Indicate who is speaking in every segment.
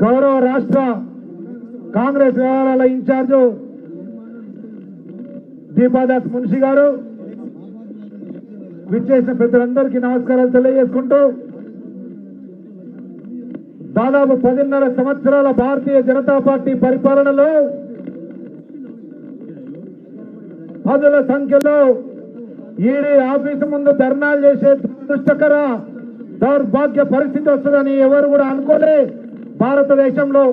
Speaker 1: గౌరవ రాష్ట్ర కాంగ్రెస్ వ్యవహారాల ఇన్ఛార్జు దీపాదాస్ మున్షి గారు, విచ్చేసిన పెద్దలందరికీ నమస్కారాలు తెలియజేసుకుంటూ, దాదాపు 10.5 సంవత్సరాల భారతీయ జనతా పార్టీ పరిపాలనలో పదుల సంఖ్యలో ఈడీ ఆఫీసు ముందు ధర్నాలు చేసే దుష్టకర దౌర్భాగ్య పరిస్థితి వస్తుందని ఎవరు కూడా అనుకోలే. భారతదేశంలో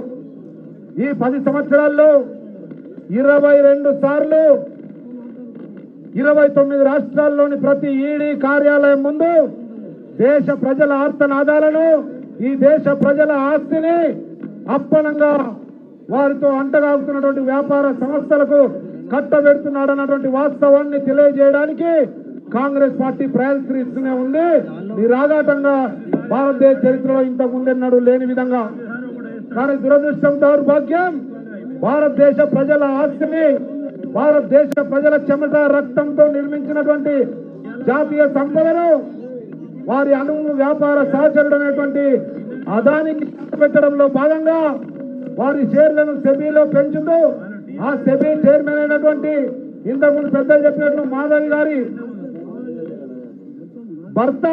Speaker 1: ఈ 10 సంవత్సరాల్లో 22 సార్లు 29 రాష్ట్రాల్లోని ప్రతి ఈడీ కార్యాలయం ముందు దేశ ప్రజల ఆర్తనాదాలను, ఈ దేశ ప్రజల ఆస్తిని అప్పనంగా వారితో అంటగాగుతున్నటువంటి వ్యాపార సంస్థలకు కట్టబెడుతున్నాడన్నటువంటి వాస్తవాన్ని తెలియజేయడానికి కాంగ్రెస్ పార్టీ ప్రయత్నిస్తూనే ఉంది. నిరాఘాటంగా భారతదేశ చరిత్రలో ఇంతకు ముందెన్నడూ లేని విధంగా. కానీ దురదృష్టం, దౌర్భాగ్యం, భారతదేశ ప్రజల ఆస్తిని, భారతదేశ ప్రజల చెమట రక్తంతో నిర్మించినటువంటి జాతీయ సంపదను వారి అణువు వ్యాపార సహచరుడు అనేటువంటి అదానికి పెట్టడంలో భాగంగా వారి షేర్లను సెబీలో పెంచుతూ, ఆ సెబీ చైర్మన్ అయినటువంటి ఇంతకుముందు పెద్దలు చెప్పినట్లు మాధవి గారి భర్త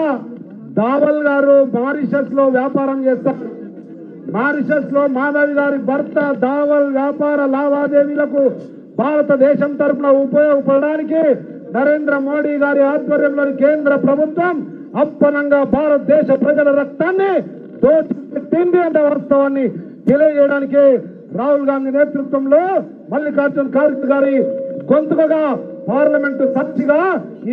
Speaker 1: దావల్ గారు మారిషస్ లో వ్యాపారం చేస్తారు. మారిషస్ లో మాధవి గారి భర్త దావల్ వ్యాపార లావాదేవీలకు భారతదేశం తరఫున ఉపయోగపడడానికి నరేంద్ర మోడీ గారి ఆధ్వర్యంలోని కేంద్ర ప్రభుత్వం అప్పనంగా భారతదేశ ప్రజల రక్తాన్ని దోచిపెట్టింది అనే వాస్తవాన్ని తెలియజేయడానికి రాహుల్ గాంధీ నేతృత్వంలో మల్లికార్జున ఖార్గే గారి గొంతుకగా పార్లమెంటు సాక్షిగా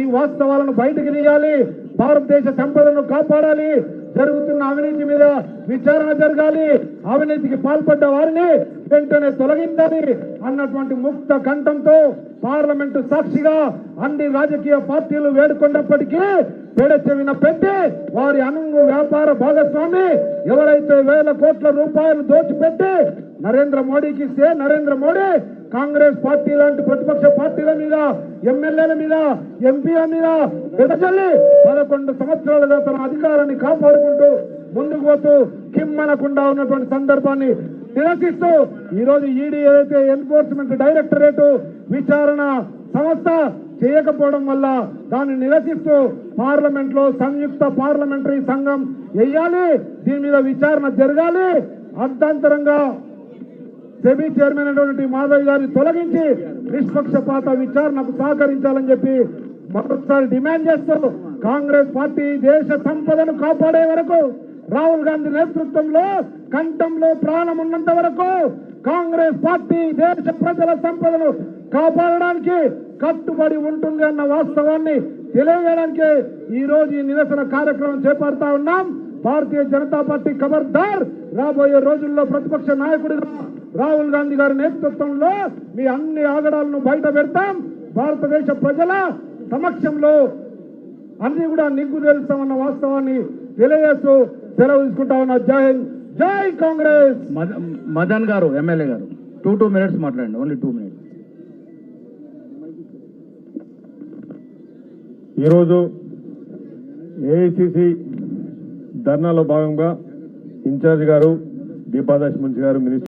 Speaker 1: ఈ వాస్తవాలను బయటకు తీయాలి. భారతదేశ సంపదను కాపాడాలి. జరుగుతున్న అవినీతి మీద విచారణ జరగాలి. అవినీతికి పాల్పడ్డ వారిని వెంటనే తొలగించాలి అన్నటువంటి ముక్త కంఠంతో పార్లమెంటు సాక్షిగా అన్ని రాజకీయ పార్టీలు వేడుకున్నప్పటికీ పెడచెవిన పెట్టి వారి అణువు వ్యాపార భాగస్వామి ఎవరైతే వేల కోట్ల రూపాయలు దోచిపెట్టి నరేంద్ర మోడీకి ఇస్తే, నరేంద్ర మోడీ కాంగ్రెస్ పార్టీ లాంటి ప్రతిపక్ష పార్టీల మీద, ఎమ్మెల్యేల మీద, ఎంపీల మీద ఎదజల్లి 11 సంవత్సరాలుగా తన అధికారాన్ని కాపాడుకుంటూ ముందుకు పోతూ కిమ్మనకుండా ఉన్నటువంటి సందర్భాన్ని నిరసిస్తూ ఈరోజు ఈడీ ఏదైతే ఎన్ఫోర్స్మెంట్ డైరెక్టరేట్ విచారణ సంస్థ చేయకపోవడం వల్ల దాన్ని నిరసిస్తూ పార్లమెంట్ లో సంయుక్త పార్లమెంటరీ సంఘం వేయాలి, దీని మీద విచారణ జరగాలి. అర్థాంతరంగా సెబీ చైర్మన్ అయినటువంటి మాధవ్ గారిని తొలగించి నిష్పక్షపాత విచారణకు సహకరించాలని చెప్పి మరొకసారి డిమాండ్ చేస్తూ, కాంగ్రెస్ పార్టీ దేశ సంపదను కాపాడే వరకు, రాహుల్ గాంధీ నేతృత్వంలో కంఠంలో ప్రాణం ఉన్నంత వరకు కాంగ్రెస్ పార్టీ దేశ ప్రజల సంపదను కాపాడడానికి కట్టుబడి ఉంటుంది అన్న వాస్తవాన్ని తెలియజేయడానికి ఈ రోజు ఈ నిరసన కార్యక్రమం చేపడతా ఉన్నాం. భారతీయ జనతా పార్టీ ఖబర్దార్, రాబోయే రోజుల్లో ప్రతిపక్ష నాయకుడిగా రాహుల్ గాంధీ గారి నేతృత్వంలో మీ అన్ని ఆగడాలను బయట పెడతాం. భారతదేశ ప్రజల సమక్షంలో అన్ని కూడా నిగ్గు తెలుస్తామన్న వాస్తవాన్ని తెలియజేస్తూ సెలవు తీసుకుంటా ఉన్నా. జై హింద్, జై కాంగ్రెస్.
Speaker 2: మదన్ గారు, ఎమ్మెల్యే గారు, 2 minutes మాట్లాడండి, ఓన్లీ 2 minutes.
Speaker 3: ఈరోజు ఏఐసిసి ధర్నాలో భాగంగా ఇన్ఛార్జ్ గారు దీపాదాస్ మున్షి గారు, మినిస్టర్